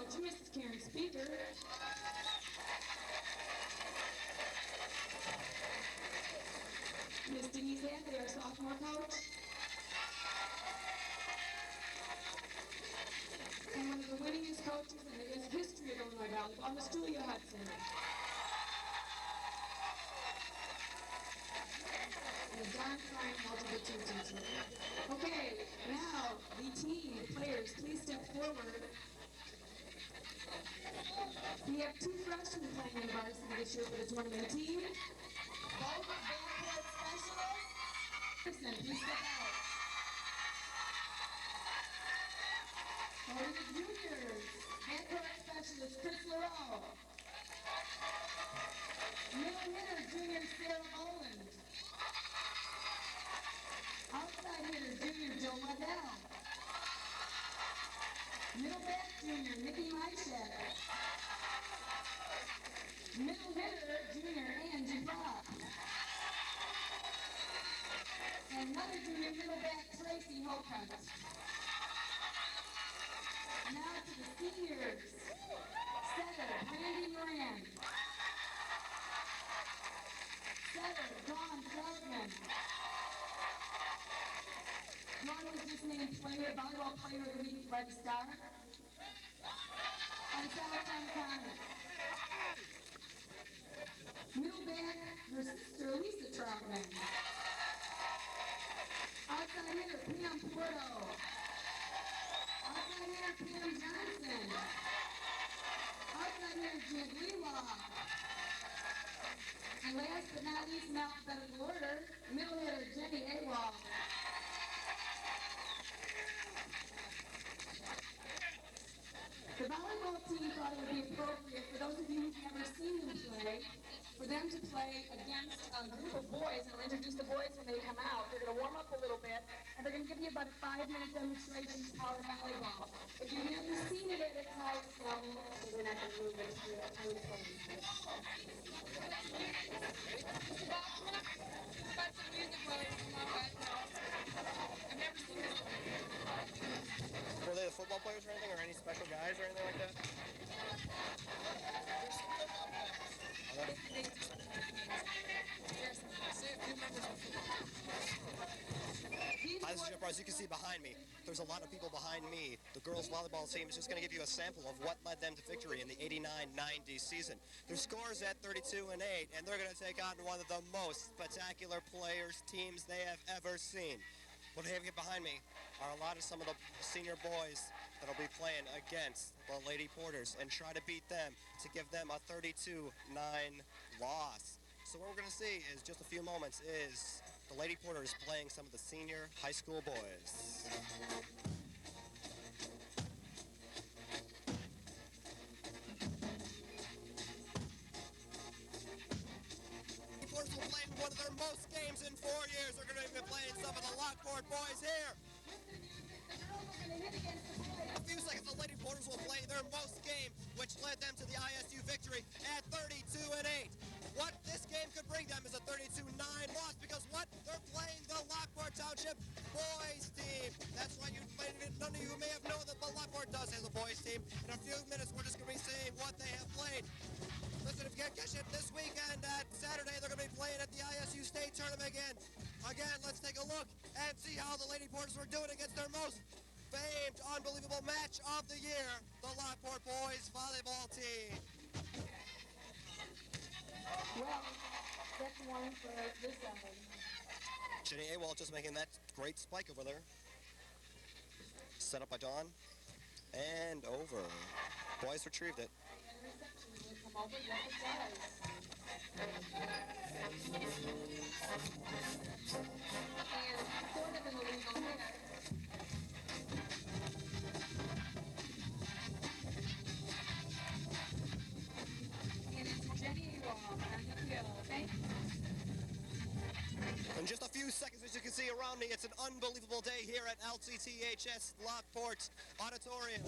coach, Mrs. Karen Speaker. Miss Denise Hadley, our sophomore coach. And one of the winningest coaches in the history of Illinois Volleyball, Miss Julia Hudson. And a darn fine multiple teacher. Okay, now the team, the players, please step forward. We have 2 freshmen playing in varsity this year for the tournament team. Both Lockport specialists. Please step out. For the juniors, backcourt specialist Chris Laurel. Middle hitter, junior Sarah Boland. Outside hitter, junior Joe Waddell. Middle back, junior Nikki Myshek. Middle hitter, junior Angie Brock. And another junior middle back, Tracy Hocutt. Now to the seniors. Setter, Brandy Moran. Setter, Dawn Troutman. Dawn was just named Volleyball Player of the Week by the Star. And Southtown Connor. Middle back, her sister Lisa Troutman. Outside hitter, Pam Porto. Outside hitter, Pam Johnson. Outside hitter, Jed Lewa. And last but not least, in alphabetical order, middle hitter, Jenny Awal. The volleyball team thought it would be appropriate for those of you who've never seen them play, for them to play against a group of boys, and I'll introduce the boys when they come out. They're going to warm up a little bit, and they're going to give you about a 5-minute demonstration of power volleyball. If you've never seen it at its highest level, we're not going to move it to a tiny place. Were they the football players or anything, or any special guys or anything like that? As you can see behind me, there's a lot of people behind me. The girls volleyball team is just going to give you a sample of what led them to victory in the 89-90 season. Their score is at 32-8, and they're going to take on one of the most spectacular teams they have ever seen. What they have behind me are some of the senior boys that will be playing against the Lady Porters and try to beat them to give them a 32-9 loss. So what we're going to see is just a few moments is the Lady Porters playing some of the senior high school boys. Porters will play one of their most games in 4 years. They're going to be playing some of the Lockport boys here. In a few seconds, the Lady Porters will play their most game, which led them to the ISU victory at 32-8. What this game could bring them is a 32-9 loss because what? They're playing the Lockport Township boys team. That's why none of you may have known that the Lockport does have the boys team. In a few minutes, we're just going to be seeing what they have played. Listen, if you can't catch it this weekend at Saturday, they're going to be playing at the ISU State Tournament again. Again, let's take a look and see how the Lady Porters were doing against their most famed, unbelievable match of the year, the Lockport boys volleyball team. Well, that's one for this end. Jenny Awal just making that great spike over there. Set up by Dawn. And over. Boys retrieved it. Come over, yes it does. And sort of in the legal hitter. And it's Jenny Awal on the field, okay? In just a few seconds, as you can see around me, it's an unbelievable day here at LCTHS Lockport Auditorium.